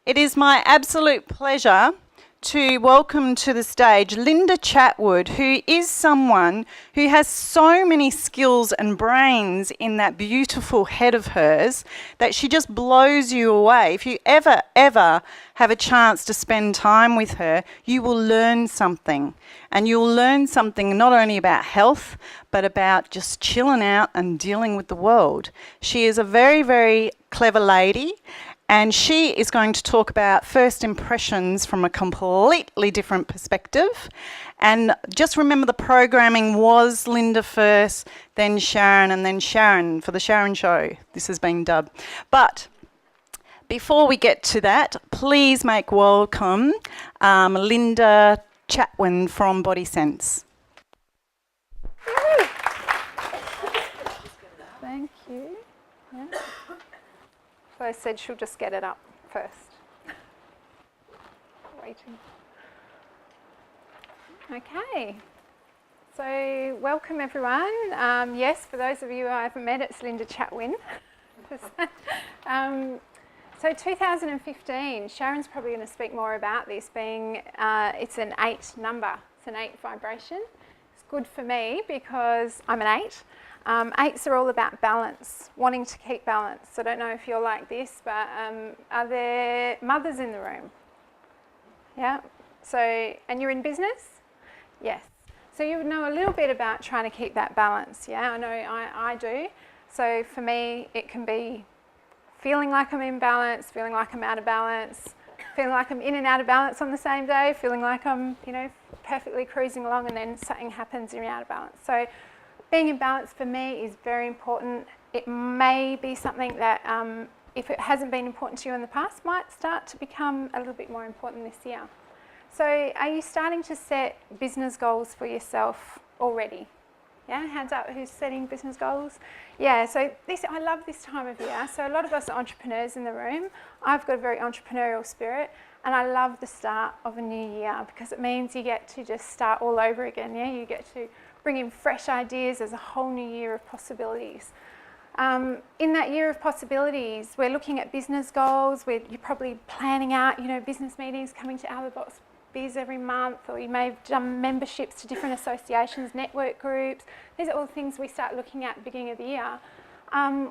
It is my absolute pleasure to welcome to the stage Linda Chatwood, who is someone who has so many skills and brains in that beautiful head of hers that she just blows you away. If you ever have a chance to spend time with her, you will learn something. And you'll learn something not only about health, but about just chilling out and dealing with the world. She is a very, very clever lady. And she is going to talk about first impressions from a completely different perspective. And just remember, the programming was Linda first, then Sharon, and then Sharon for the Sharon Show. This has been dubbed. But before we get to that, please make welcome Linda Chatwin from Body Sense. Thank you. Yeah. So I said she'll just get it up first. Waiting. Okay. So welcome everyone. Yes, for those of you I haven't met, it's Linda Chatwin. So 2015, Sharon's probably going to speak more about this being, it's an 8 number. It's an 8 vibration. It's good for me because I'm an 8. 8s are all about balance, wanting to keep balance. So I don't know if you're like this, but are there mothers in the room? Yeah? So, and you're in business? Yes. So you know a little bit about trying to keep that balance, yeah? I know I do. So for me, it can be feeling like I'm in balance, feeling like I'm out of balance, feeling like I'm in and out of balance on the same day, feeling like I'm, perfectly cruising along, and then something happens and you're out of balance. So being in balance for me is very important. It may be something that, if it hasn't been important to you in the past, might start to become a little bit more important this year. So are you starting to set business goals for yourself already? Yeah, hands up, who's setting business goals? Yeah, so I love this time of year. So a lot of us are entrepreneurs in the room. I've got a very entrepreneurial spirit, and I love the start of a new year because it means you get to just start all over again, yeah? You get to bring in fresh ideas. There's a whole new year of possibilities. In that year of possibilities, we're looking at business goals. You're probably planning out, business meetings, coming to our Box Biz every month, or you may have done memberships to different associations, network groups. These are all things we start looking at beginning of the year.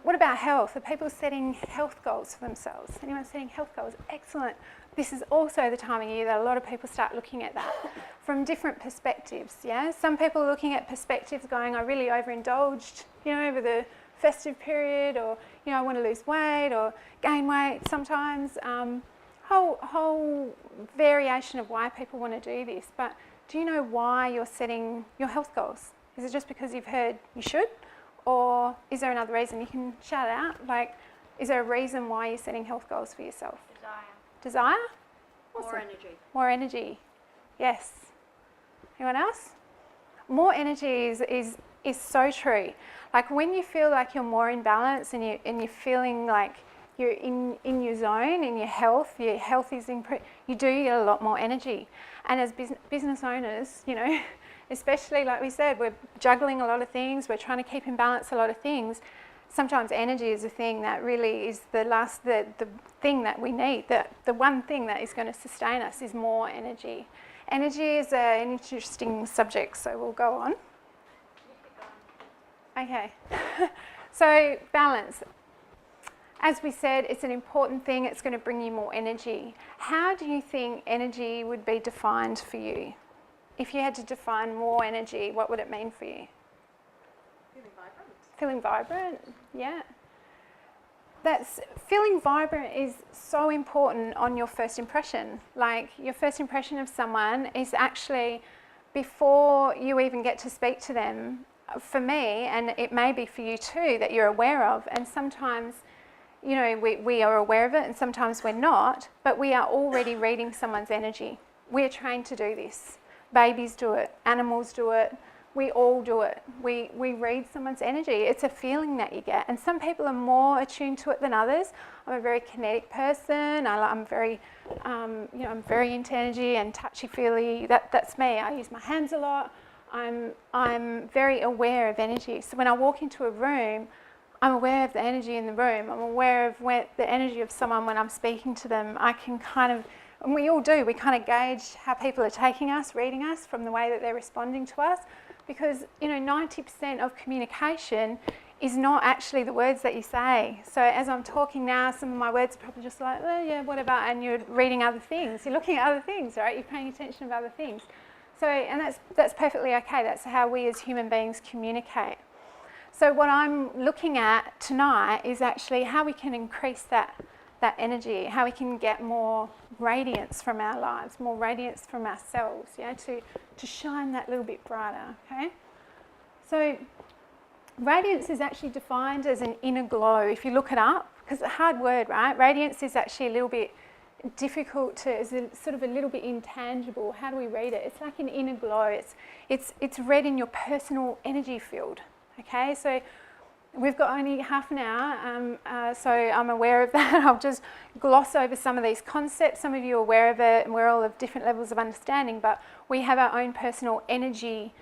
What about health? Are people setting health goals for themselves? Anyone setting health goals? Excellent. This is also the time of year that a lot of people start looking at that from different perspectives, yeah? Some people are looking at perspectives going, I really overindulged, over the festive period, or, I want to lose weight or gain weight sometimes. Whole variation of why people want to do this. But do you know why you're setting your health goals? Is it just because you've heard you should? Or is there another reason? You can shout it out. Like, is there a reason why you're setting health goals for yourself? Desire? More energy. More energy. Yes. Anyone else? More energy is so true. Like when you feel like you're more in balance and you're feeling like you're in your zone, in your health is improved, you do get a lot more energy. And as business owners, especially like we said, we're juggling a lot of things, we're trying to keep in balance a lot of things. Sometimes energy is a thing that really is the thing that we need. The one thing that is going to sustain us is more energy. Energy is an interesting subject, so we'll go on. Okay. So balance. As we said, it's an important thing. It's going to bring you more energy. How do you think energy would be defined for you? If you had to define more energy, what would it mean for you? Feeling vibrant, yeah. Feeling vibrant is so important on your first impression. Like your first impression of someone is actually before you even get to speak to them. For me, and it may be for you too, that you're aware of, and sometimes, we are aware of it and sometimes we're not, but we are already reading someone's energy. We're trained to do this. Babies do it, animals do it. We all do it. We read someone's energy. It's a feeling that you get. And some people are more attuned to it than others. I'm a very kinetic person. I'm very, I'm very into energy and touchy-feely. That's me. I use my hands a lot. I'm very aware of energy. So when I walk into a room, I'm aware of the energy in the room. I'm aware of the energy of someone when I'm speaking to them. I can kind of, and we all do, we kind of gauge how people are taking us, reading us from the way that they're responding to us, because 90% of communication is not actually the words that you say. So as I'm talking now, some of my words are probably just like, oh yeah, whatever, and you're reading other things. You're looking at other things, right? You're paying attention to other things. So, and that's perfectly okay. That's how we as human beings communicate. So what I'm looking at tonight is actually how we can increase that energy, how we can get more radiance from our lives, more radiance from ourselves, to shine that little bit brighter, okay? So radiance is actually defined as an inner glow. If you look it up, because it's a hard word, right? Radiance is actually a little bit difficult to, is sort of a little bit intangible. How do we read it? It's like an inner glow. It's read in your personal energy field, okay? So we've got only half an hour, so I'm aware of that. I'll just gloss over some of these concepts. Some of you are aware of it, and we're all of different levels of understanding, but we have our own personal energy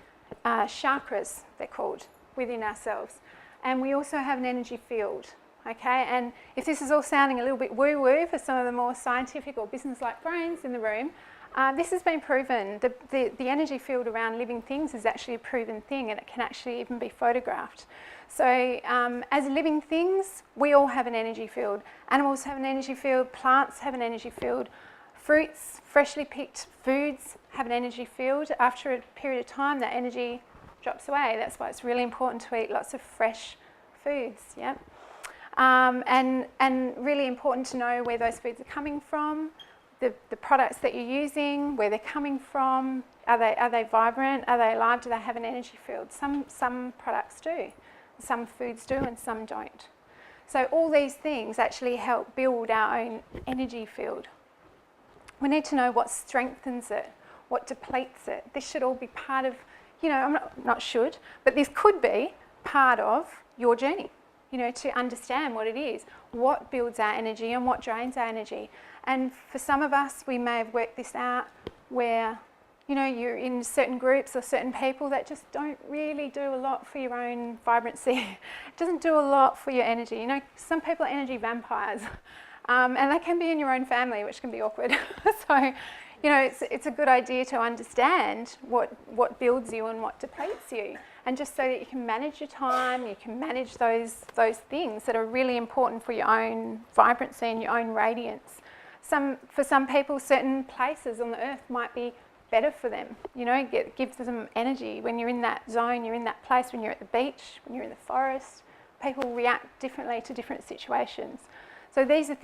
chakras, they're called, within ourselves. And we also have an energy field, okay? And if this is all sounding a little bit woo-woo for some of the more scientific or business-like brains in the room, this has been proven. The energy field around living things is actually a proven thing, and it can actually even be photographed. So as living things, we all have an energy field. Animals have an energy field, plants have an energy field, fruits, freshly picked foods have an energy field. After a period of time, that energy drops away. That's why it's really important to eat lots of fresh foods, yeah? And really important to know where those foods are coming from, the products that you're using, where they're coming from. Are they vibrant? Are they alive? Do they have an energy field? Some products do. Some foods do and some don't. So all these things actually help build our own energy field. We need to know what strengthens it, what depletes it. This should all be part of, I'm not should, but this could be part of your journey, to understand what it is, what builds our energy and what drains our energy. And for some of us, we may have worked this out where you're in certain groups or certain people that just don't really do a lot for your own vibrancy. It doesn't do a lot for your energy. Some people are energy vampires, and they can be in your own family, which can be awkward. So, it's a good idea to understand what builds you and what depletes you, and just so that you can manage your time, you can manage those things that are really important for your own vibrancy and your own radiance. For some people, certain places on the earth might be better for them, it gives them energy. When you're in that zone, you're in that place, when you're at the beach, when you're in the forest, people react differently to different situations. So these are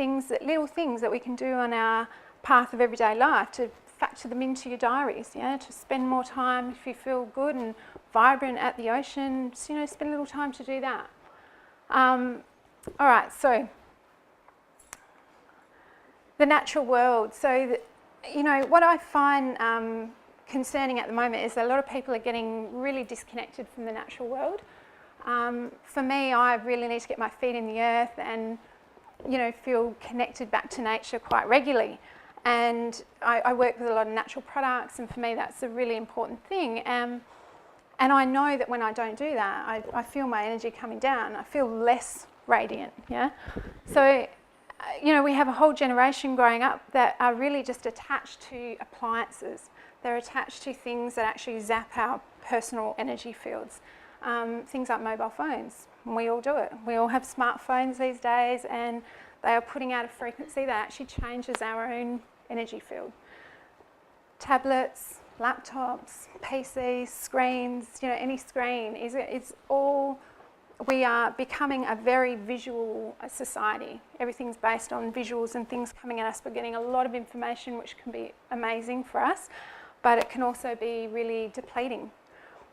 little things that we can do on our path of everyday life to factor them into your diaries, to spend more time if you feel good and vibrant at the ocean, spend a little time to do that. All right, so the natural world. So what I find concerning at the moment is that a lot of people are getting really disconnected from the natural world. For me, I really need to get my feet in the earth and, feel connected back to nature quite regularly. And I work with a lot of natural products, and for me, that's a really important thing. And I know that when I don't do that, I feel my energy coming down. I feel less radiant, yeah? So, we have a whole generation growing up that are really just attached to appliances. They're attached to things that actually zap our personal energy fields. Things like mobile phones. We all do it. We all have smartphones these days, and they are putting out a frequency that actually changes our own energy field. Tablets, laptops, PCs, screens, any screen is all. We are becoming a very visual society. Everything's based on visuals and things coming at us. We're getting a lot of information, which can be amazing for us, but it can also be really depleting.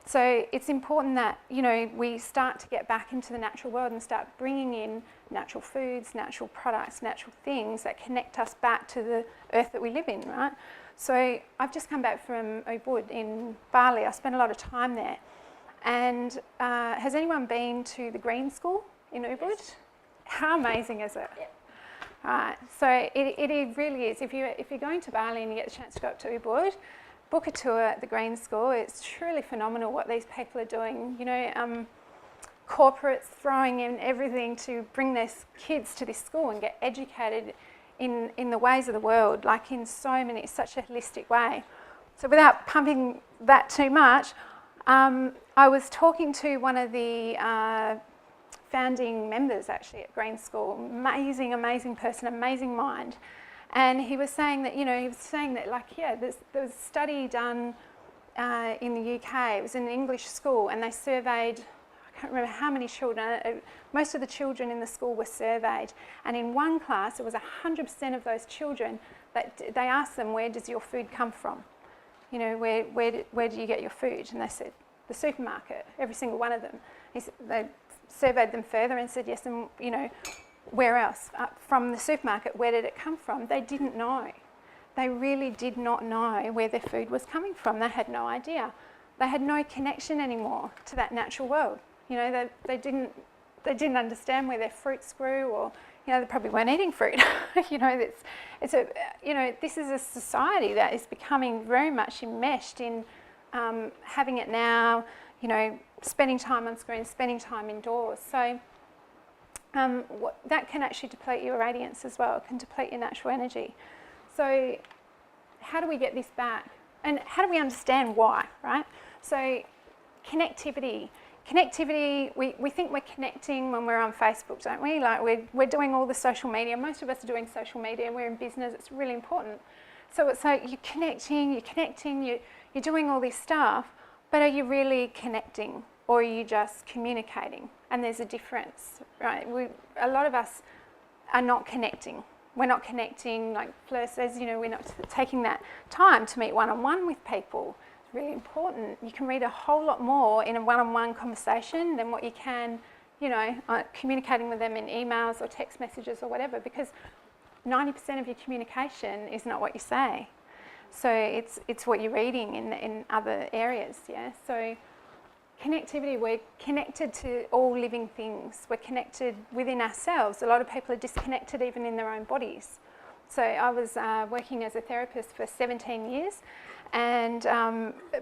So it's important that, we start to get back into the natural world and start bringing in natural foods, natural products, natural things that connect us back to the earth that we live in, right? So I've just come back from Ubud in Bali. I spent a lot of time there. And has anyone been to the Green School in Ubud? Yes. How amazing is it? Yeah. Right. So it really is. If you're going to Bali and you get the chance to go up to Ubud, book a tour at the Green School. It's truly phenomenal what these people are doing. corporates throwing in everything to bring their kids to this school and get educated in the ways of the world, like in such a holistic way. So without pumping that too much, I was talking to one of the founding members actually at Green School, amazing person, amazing mind. And he was saying that, there was a study done in the UK. It was in an English school, and they surveyed, I can't remember how many children, most of the children in the school were surveyed. And in one class, it was 100% of those children that they asked them, where does your food come from? You know, where do you get your food? And they said, the supermarket, every single one of them. They surveyed them further and said, yes, and where else? From the supermarket, where did it come from? They didn't know. They really did not know where their food was coming from. They had no idea. They had no connection anymore to that natural world. You know, they didn't understand where their fruits grew, or they probably weren't eating fruit. This is a society that is becoming very much enmeshed in having it now. Spending time on screen, spending time indoors. So that can actually deplete your radiance as well. It can deplete your natural energy. So how do we get this back? And how do we understand why, right? So connectivity, we think we're connecting when we're on Facebook, don't we? Like we're doing all the social media. Most of us are doing social media. We're in business. It's really important. So it's like you're connecting, you're doing all this stuff, but are you really connecting, or are you just communicating? And there's a difference, right? A lot of us are not connecting. We're not connecting, like Fleur says, we're not taking that time to meet one-on-one with people. It's really important. You can read a whole lot more in a one-on-one conversation than what you can, communicating with them in emails or text messages or whatever, because 90% of your communication is not what you say. So it's what you're reading in other areas, yeah? So connectivity, we're connected to all living things. We're connected within ourselves. A lot of people are disconnected even in their own bodies. So I was working as a therapist for 17 years, and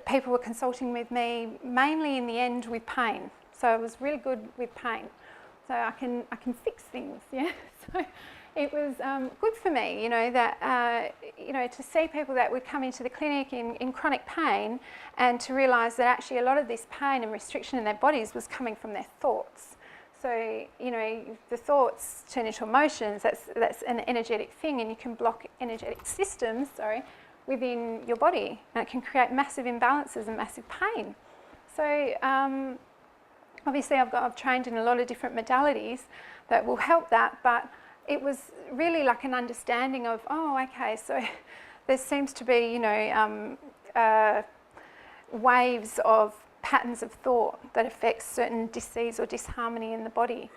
people were consulting with me mainly in the end with pain. So I was really good with pain. So I can fix things, yeah? So it was good for me, to see people that would come into the clinic in chronic pain, and to realise that actually a lot of this pain and restriction in their bodies was coming from their thoughts. So, the thoughts turn into emotions. That's an energetic thing, and you can block energetic systems, within your body, and it can create massive imbalances and massive pain. So, obviously I've trained in a lot of different modalities that will help that, but it was really like an understanding of, so there seems to be, waves of patterns of thought that affect certain disease or disharmony in the body.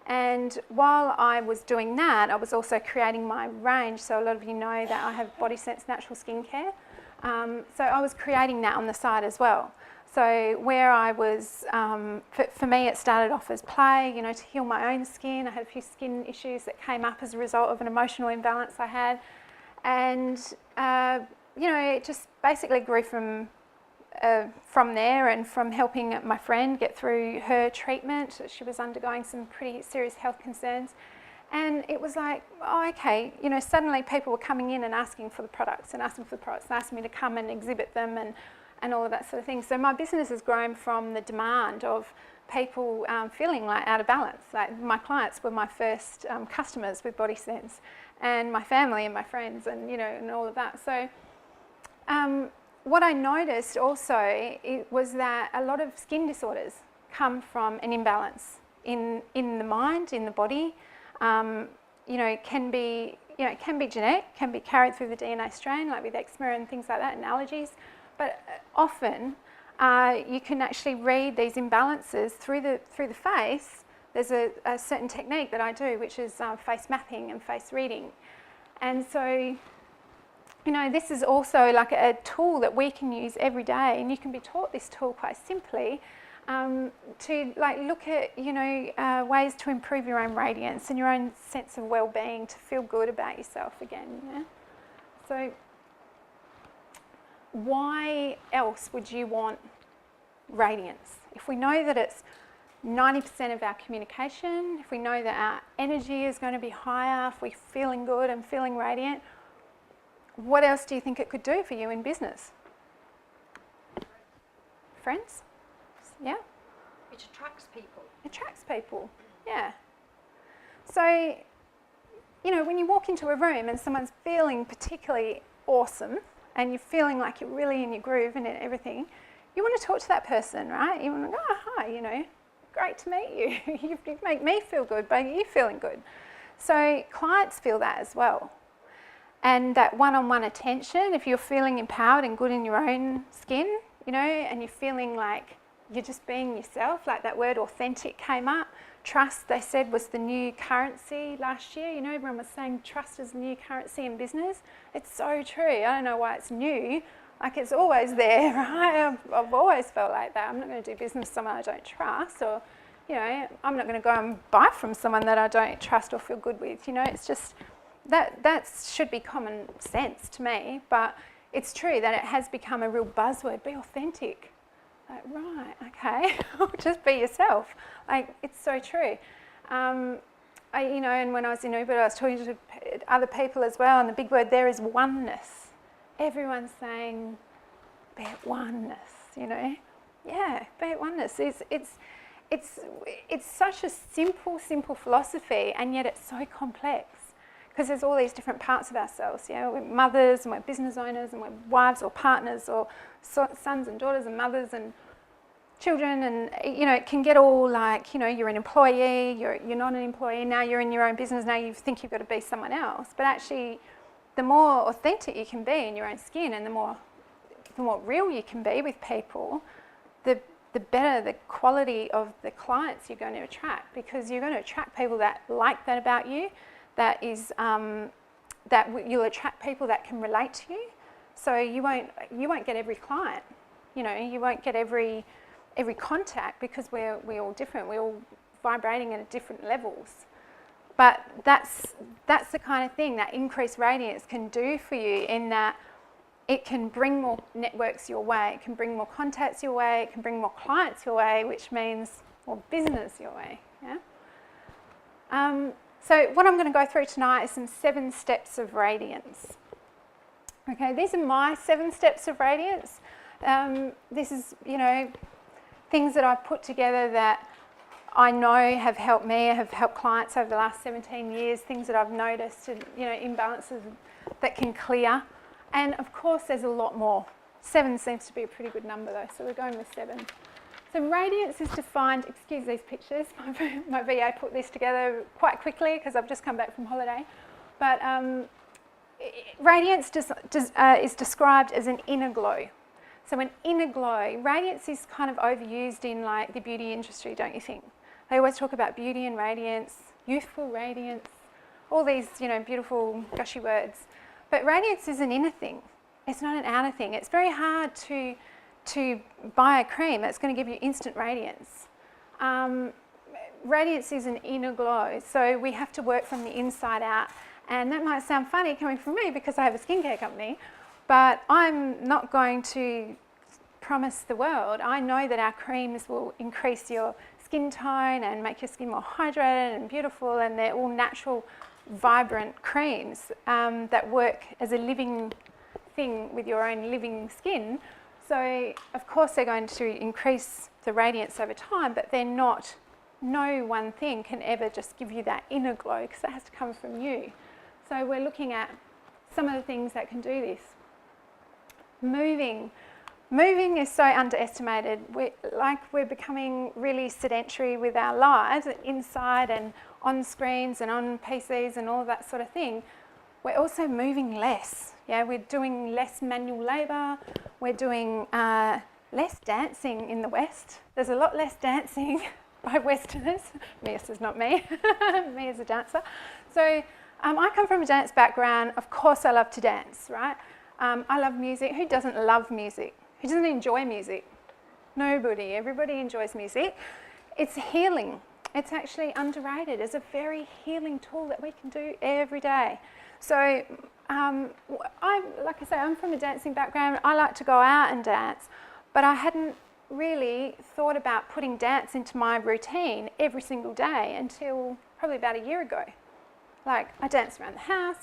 And while I was doing that, I was also creating my range. So a lot of you know that I have Body Sense Natural Skincare. So I was creating that on the side as well. So where I was, for me it started off as play, to heal my own skin. I had a few skin issues that came up as a result of an emotional imbalance I had. And, it just basically grew from there, and from helping my friend get through her treatment. She was undergoing some pretty serious health concerns. And it was like, suddenly people were coming in and asking for the products and asking me to come and exhibit them and all of that sort of thing. So my business has grown from the demand of people feeling like out of balance. Like my clients were my first customers with Body Sense, and my family and my friends, and and all of that. So what I noticed also was that a lot of skin disorders come from an imbalance in the mind, in the body. It can be genetic, can be carried through the DNA strain, like with eczema and things like that, and allergies. But often you can actually read these imbalances through the face. There's a certain technique that I do, which is face mapping and face reading. And so, this is also like a tool that we can use every day, and you can be taught this tool quite simply to look at ways to improve your own radiance and your own sense of well-being, to feel good about yourself again. Yeah? So why else would you want radiance? If we know that it's 90% of our communication, if we know that our energy is going to be higher, if we're feeling good and feeling radiant, what else do you think it could do for you in business? Friends? Yeah? Which attracts people. Attracts people, yeah. So, you know, when you walk into a room and someone's feeling particularly awesome and you're feeling like you're really in your groove and everything, you want to talk to that person, right? You want to go, oh, hi, you know, great to meet you. You make me feel good by you feeling good. So clients feel that as well. And that one-on-one attention, if you're feeling empowered and good in your own skin, you know, and you're feeling like you're just being yourself, like that word authentic came up. Trust, they said, was the new currency last year. You know, everyone was saying trust is the new currency in business. It's so true. I don't know why it's new. Like, it's always there, right? I've always felt like that. I'm not going to do business with someone I don't trust, or, you know, I'm not going to go and buy from someone that I don't trust or feel good with. You know, it's just, that should be common sense to me, but it's true that it has become a real buzzword. Be authentic. Like, right, okay, just be yourself. Like, it's so true. You know, and when I was in Uber, I was talking to other people as well, and the big word there is oneness. Everyone's saying, be at oneness, you know. Yeah, be at oneness. It's such a simple philosophy, and yet it's so complex, because there's all these different parts of ourselves. You know, we're mothers, and we're business owners, and we're wives or partners, or sons and daughters and mothers and children, and, you know, it can get all like, you know, you're an employee, you're not an employee, now you're in your own business, now you think you've got to be someone else. But actually, the more authentic you can be in your own skin, and the more real you can be with people, the better the quality of the clients you're going to attract, because you're going to attract people that like that about you, that you'll attract people that can relate to you. So you won't get every client, you know, you won't get every contact, because we're all different, we're all vibrating at different levels. But that's the kind of thing that increased radiance can do for you, in that it can bring more networks your way, it can bring more contacts your way, it can bring more clients your way, which means more business your way. Yeah. So what I'm going to go through tonight is some 7 steps of radiance. Okay, these are my 7 steps of radiance. This is, you know, things that I've put together that I know have helped me, have helped clients over the last 17 years, things that I've noticed, you know, imbalances that can clear. And of course, there's a lot more. 7 seems to be a pretty good number though, so we're going with 7. So radiance is defined, excuse these pictures, my VA put this together quite quickly because I've just come back from holiday. But radiance is described as an inner glow. So an inner glow, radiance is kind of overused in like the beauty industry, don't you think? They always talk about beauty and radiance, youthful radiance, all these, you know, beautiful gushy words. But radiance is an inner thing. It's not an outer thing. It's very hard to buy a cream that's going to give you instant radiance. Radiance is an inner glow, so we have to work from the inside out. And that might sound funny coming from me because I have a skincare company, but I'm not going to promise the world. I know that our creams will increase your skin tone and make your skin more hydrated and beautiful, and they're all natural, vibrant creams that work as a living thing with your own living skin. So of course they're going to increase the radiance over time, but they're not, no one thing can ever just give you that inner glow, because that has to come from you. So we're looking at some of the things that can do this. Moving is so underestimated. We're becoming really sedentary with our lives, inside and on screens and on PCs and all that sort of thing. We're also moving less. Yeah, we're doing less manual labour. We're doing less dancing in the West. There's a lot less dancing by Westerners. This is not me. Me as a dancer. So I come from a dance background. Of course, I love to dance, right? I love music. Who doesn't love music? Who doesn't enjoy music? Nobody. Everybody enjoys music. It's healing. It's actually underrated. It's a very healing tool that we can do every day. So, like I say, I'm from a dancing background. I like to go out and dance, but I hadn't really thought about putting dance into my routine every single day until probably about a year ago. Like, I dance around the house,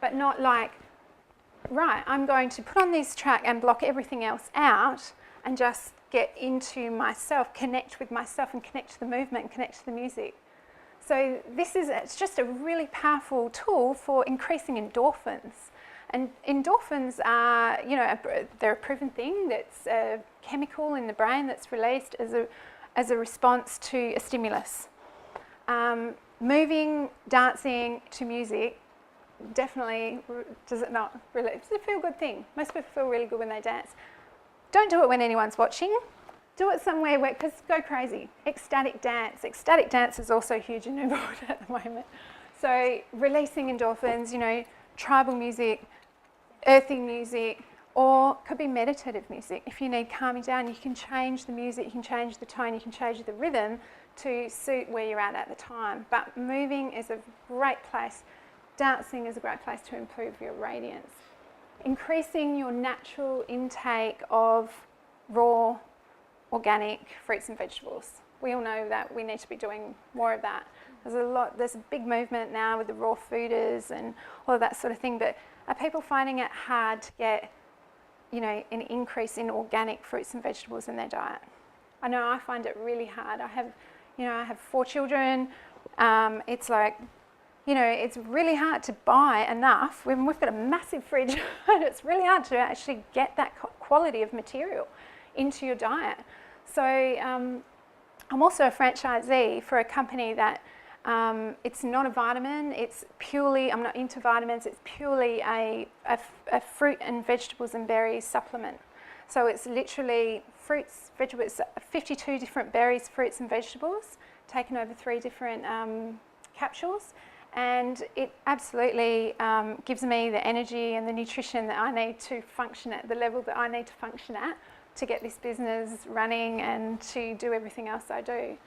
but not like, right, I'm going to put on this track and block everything else out and just get into myself, connect with myself and connect to the movement and connect to the music. So it's just a really powerful tool for increasing endorphins. And endorphins are, they're a proven thing. That's a chemical in the brain that's released as a response to a stimulus. Moving, dancing to music, definitely, does it not? Really, it's a feel-good thing. Most people feel really good when they dance. Don't do it when anyone's watching. Do it somewhere where, because go crazy. Ecstatic dance. Ecstatic dance is also huge in New Zealand at the moment. So releasing endorphins, tribal music, earthing music, or could be meditative music. If you need calming down, you can change the music, you can change the tone, you can change the rhythm to suit where you're at the time. But moving is a great place. Dancing is a great place to improve your radiance. Increasing your natural intake of raw, organic fruits and vegetables. We all know that we need to be doing more of that. There's a big movement now with the raw fooders and all of that sort of thing, but are people finding it hard to get, an increase in organic fruits and vegetables in their diet? I know I find it really hard. I have 4 children. It's like, it's really hard to buy enough. We've got a massive fridge, and it's really hard to actually get that quality of material into your diet. So I'm also a franchisee for a company that it's not a vitamin. It's purely, I'm not into vitamins. It's purely a fruit and vegetables and berries supplement. So it's literally fruits, vegetables, 52 different berries, fruits and vegetables taken over 3 different capsules. And it absolutely gives me the energy and the nutrition that I need to function at the level that I need to function at to get this business running and to do everything else I do.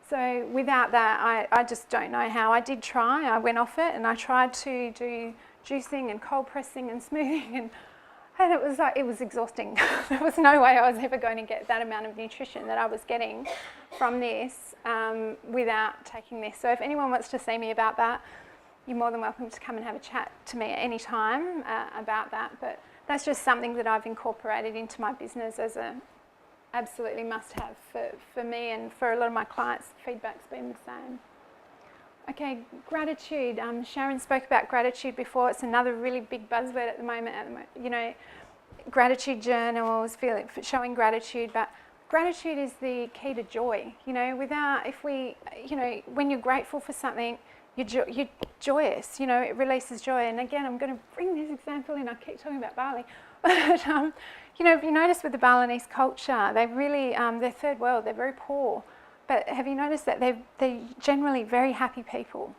So without that, I just don't know how. I did try, I went off it and I tried to do juicing and cold pressing and smoothing and it was exhausting. There was no way I was ever going to get that amount of nutrition that I was getting from this without taking this. So if anyone wants to see me about that, you're more than welcome to come and have a chat to me at any time about that. But that's just something that I've incorporated into my business as a absolutely must-have for me and for a lot of my clients. Feedback's been the same. Okay, gratitude. Sharon spoke about gratitude before. It's another really big buzzword at the moment. Gratitude journals, showing gratitude, but gratitude is the key to joy. When you're grateful for something, you're joyous. It releases joy. And again, I'm going to bring this example in. I keep talking about Bali, but if you notice with the Balinese culture, they really they're third world. They're very poor. But have you noticed that they're generally very happy people?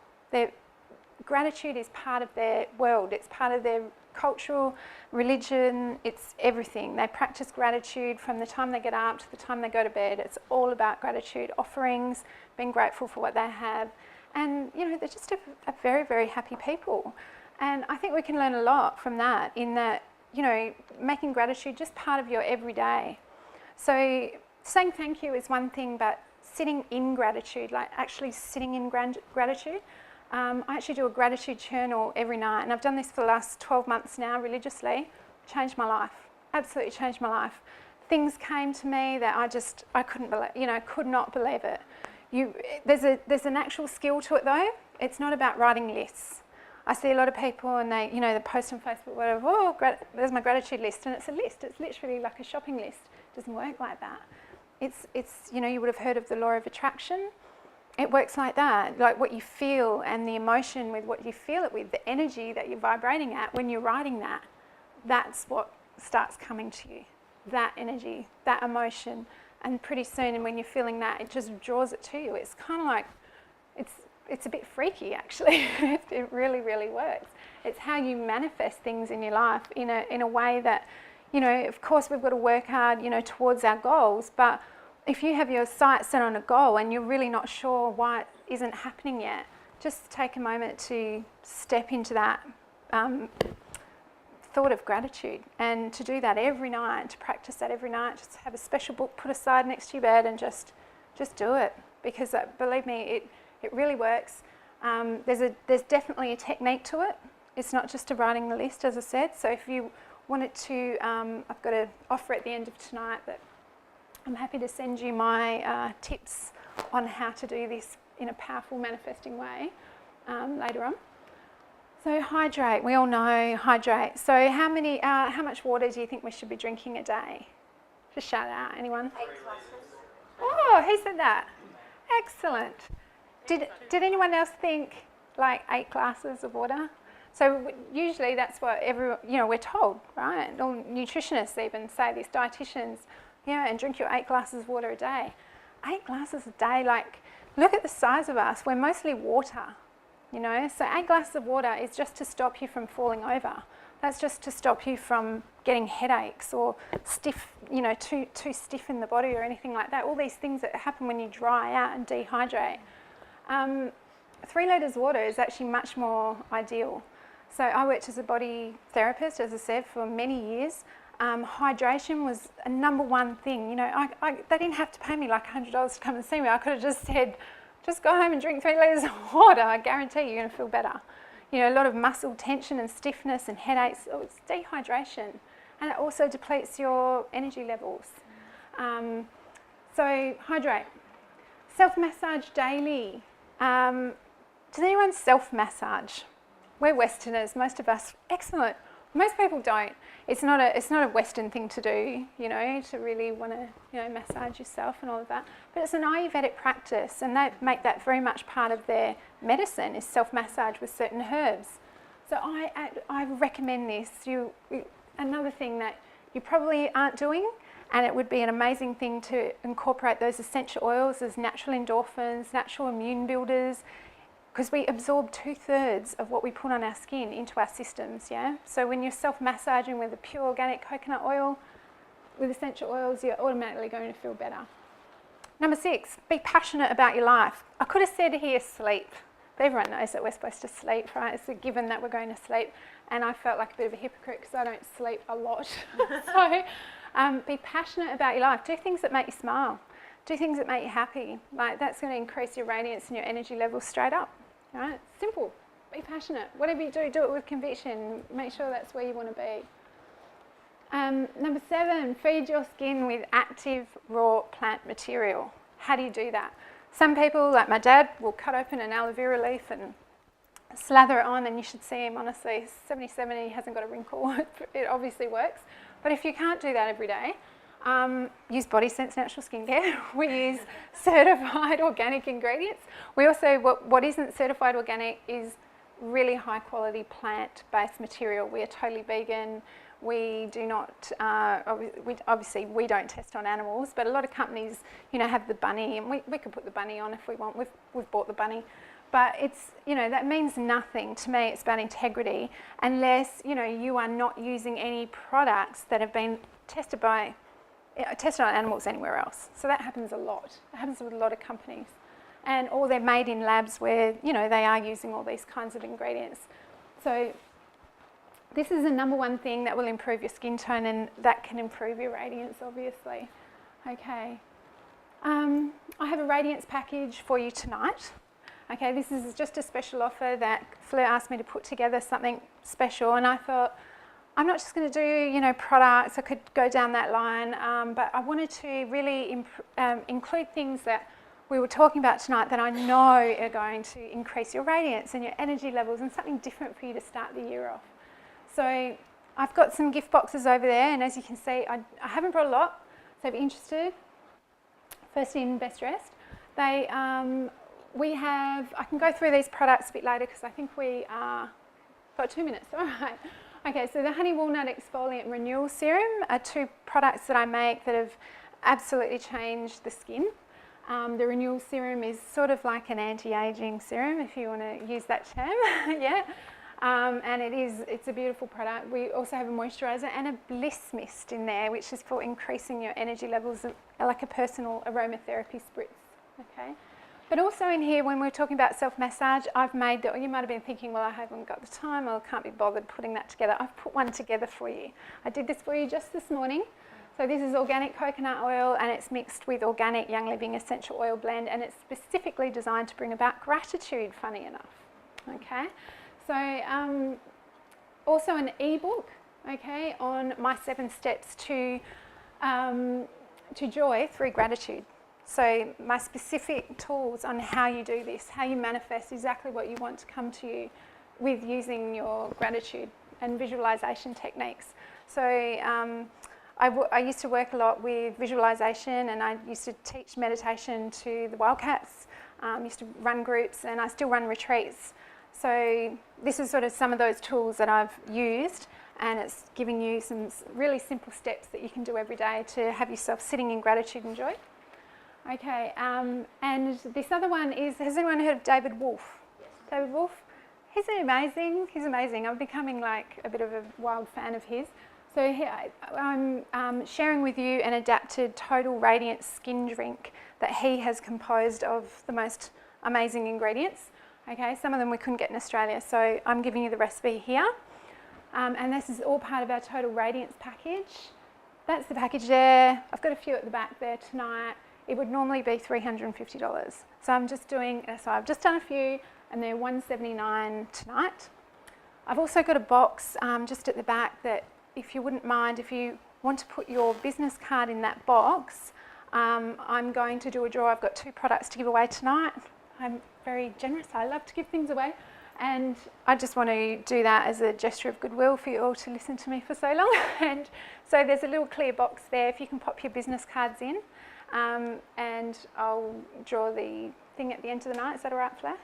Gratitude is part of their world. It's part of their cultural, religion, it's everything. They practice gratitude from the time they get up to the time they go to bed. It's all about gratitude, offerings, being grateful for what they have. And, they're just a very, very happy people. And I think we can learn a lot from that in that, making gratitude just part of your everyday. So saying thank you is one thing, but sitting in gratitude, like actually sitting in gratitude. I actually do a gratitude journal every night, and I've done this for the last 12 months now religiously. Changed my life, absolutely changed my life. Things came to me that I couldn't believe, could not believe it. There's an actual skill to it though. It's not about writing lists. I see a lot of people and they post on Facebook, whatever, there's my gratitude list, and it's a list. It's literally like a shopping list. It doesn't work like that. It's you would have heard of the law of attraction. It works like that, like what you feel and the emotion with what you feel it with, the energy that you're vibrating at when you're writing that's what starts coming to you, that energy, that emotion. And pretty soon, and when you're feeling that, it just draws it to you. It's kind of like, it's a bit freaky actually. It really, really works. It's how you manifest things in your life in a way that, of course we've got to work hard, towards our goals, but if you have your sights set on a goal and you're really not sure why it isn't happening yet, just take a moment to step into that thought of gratitude. And to do that every night, to practice that every night, just have a special book put aside next to your bed and just do it. Because believe me, it really works. There's definitely a technique to it. It's not just a writing the list, as I said. So if you wanted to, I've got an offer at the end of tonight that I'm happy to send you my tips on how to do this in a powerful manifesting way later on. So hydrate, we all know hydrate. So how much water do you think we should be drinking a day? Just shout it out, anyone? 8 glasses. Oh, who said that? Excellent. Did anyone else think like 8 glasses of water? So usually that's what we're told, right? All nutritionists even say this, dietitians, and drink your 8 glasses of water a day. 8 glasses a day, like, look at the size of us. We're mostly water, So 8 glasses of water is just to stop you from falling over. That's just to stop you from getting headaches or stiff, too stiff in the body or anything like that. All these things that happen when you dry out and dehydrate. 3 litres of water is actually much more ideal. So I worked as a body therapist, as I said, for many years. Hydration was a number one thing. They didn't have to pay me like $100 to come and see me. I could have just said, just go home and drink 3 litres of water. I guarantee you're going to feel better. A lot of muscle tension and stiffness and headaches. Oh, it's dehydration. And it also depletes your energy levels. So hydrate. Self-massage daily. Does anyone self-massage? We're Westerners, most of us. Excellent. Most people don't. It's not a Western thing to do, to really want to, massage yourself and all of that. But it's an Ayurvedic practice, and they make that very much part of their medicine, is self-massage with certain herbs. So I recommend this. Another thing that you probably aren't doing, and it would be an amazing thing to incorporate those essential oils as natural endorphins, natural immune builders, because we absorb 2/3 of what we put on our skin into our systems, yeah? So when you're self-massaging with a pure organic coconut oil, with essential oils, you're automatically going to feel better. Number 6, be passionate about your life. I could have said here, sleep. But everyone knows that we're supposed to sleep, right? It's a given that we're going to sleep. And I felt like a bit of a hypocrite because I don't sleep a lot. So be passionate about your life. Do things that make you smile. Do things that make you happy. Like, that's going to increase your radiance and your energy levels straight up. Right? Simple. Be passionate. Whatever you do it with conviction. Make sure that's where you want to be. Number 7, feed your skin with active raw plant material. How do you do that? Some people, like my dad, will cut open an aloe vera leaf and slather it on, and you should see him, honestly. He's 77 and he hasn't got a wrinkle. It obviously works. But if you can't do that every day, use Body Sense Natural Skincare. We use certified organic ingredients. We also, what isn't certified organic is really high quality plant-based material. We are totally vegan. We do not, obviously we don't test on animals, but a lot of companies, have the bunny, and we could put the bunny on if we want. We've bought the bunny. But it's, that means nothing to me. It's about integrity, unless, you are not using any products that have been tested on animals anywhere else. So that happens a lot. It happens with a lot of companies. Or they're made in labs where, they are using all these kinds of ingredients. So this is the number one thing that will improve your skin tone, and that can improve your radiance, obviously. Okay. I have a Radiance package for you tonight. Okay, this is just a special offer that Fleur asked me to put together, something special, and I thought, I'm not just going to do, products. I could go down that line, but I wanted to really include things that we were talking about tonight that I know are going to increase your radiance and your energy levels, and something different for you to start the year off. So I've got some gift boxes over there, and as you can see, I haven't brought a lot, so if you're interested, first in, best dressed. I can go through these products a bit later because I think we got 2 minutes, all right. Okay, so the Honey Walnut Exfoliant Renewal Serum are 2 products that I make that have absolutely changed the skin. The Renewal Serum is sort of like an anti-aging serum, if you want to use that term, yeah. And it's a beautiful product. We also have a moisturiser and a bliss mist in there, which is for increasing your energy levels, like a personal aromatherapy spritz, okay. But also in here, when we're talking about self-massage, I've made that. You might have been thinking, well, I haven't got the time or can't be bothered putting that together. I've put one together for you. I did this for you just this morning. So this is organic coconut oil, and it's mixed with organic Young Living essential oil blend, and it's specifically designed to bring about gratitude, funny enough. Okay, so also an ebook, okay, on my 7 steps to joy through gratitude. So my specific tools on how you do this, how you manifest exactly what you want to come to you with using your gratitude and visualization techniques. So I used to work a lot with visualization, and I used to teach meditation to the Wildcats, used to run groups, and I still run retreats. So this is sort of some of those tools that I've used, and it's giving you some really simple steps that you can do every day to have yourself sitting in gratitude and joy. Okay, and this other one is, has anyone heard of David Wolfe? Yes. David Wolfe? He's amazing. He's amazing. I'm becoming like a bit of a wild fan of his. So here, I'm sharing with you an adapted Total Radiance skin drink that he has composed of the most amazing ingredients. Okay, some of them we couldn't get in Australia, so I'm giving you the recipe here. And this is all part of our Total Radiance package. That's the package there. I've got a few at the back there tonight. It would normally be $350. So I'm just doing, so I've just done a few, and they're $179 tonight. I've also got a box just at the back that, if you wouldn't mind, if you want to put your business card in that box, I'm going to do a draw. I've got 2 products to give away tonight. I'm very generous. I love to give things away. And I just want to do that as a gesture of goodwill for you all to listen to me for so long. And so there's a little clear box there if you can pop your business cards in. And I'll draw the thing at the end of the night. Is that all right, Fleur?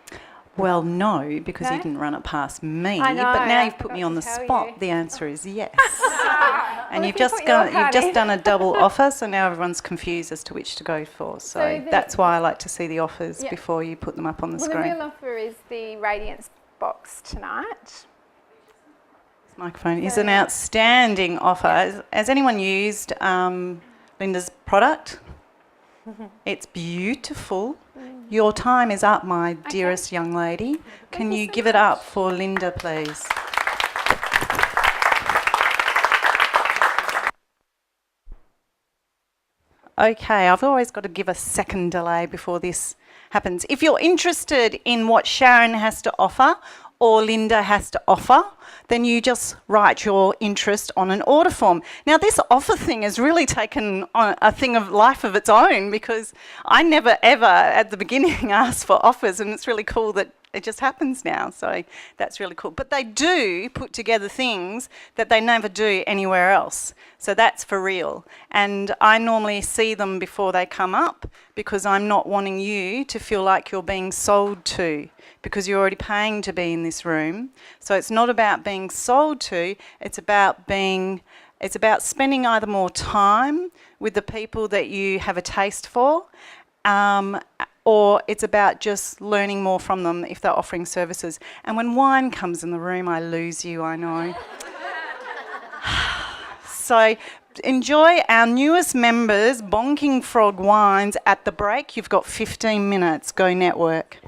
Well, no, because No? you didn't run it past me. I know, but now I you've put forgot me on to the tell spot. you. The answer is yes. And Well, you've if you just put your you've card just in. done a double offer, so now everyone's confused as to which to go for. So So the- that's why I like to see the offers Yeah. before you put them up on the Well, the screen. real offer is the Radiance box tonight. This microphone is So- an outstanding offer. Has anyone used Linda's product? It's beautiful. Your time is up, my dearest young lady. Can you you so give it up for Linda, please? Okay, I've always got to give a second delay before this happens. If you're interested in what Sharon has to offer or Linda has to offer, then you just write your interest on an order form. Now, this offer thing has really taken on a thing of life of its own, because I never ever at the beginning asked for offers, and it's really cool that it just happens now. So that's really cool. But they do put together things that they never do anywhere else. So that's for real. And I normally see them before they come up, because I'm not wanting you to feel like you're being sold to, because you're already paying to be in this room. So it's not about being sold to, it's about spending either more time with the people that you have a taste for, or it's about just learning more from them if they're offering services. And when wine comes in the room, I lose you, I know. So enjoy our newest members, Bonking Frog Wines, at the break. You've got 15 minutes. Go network.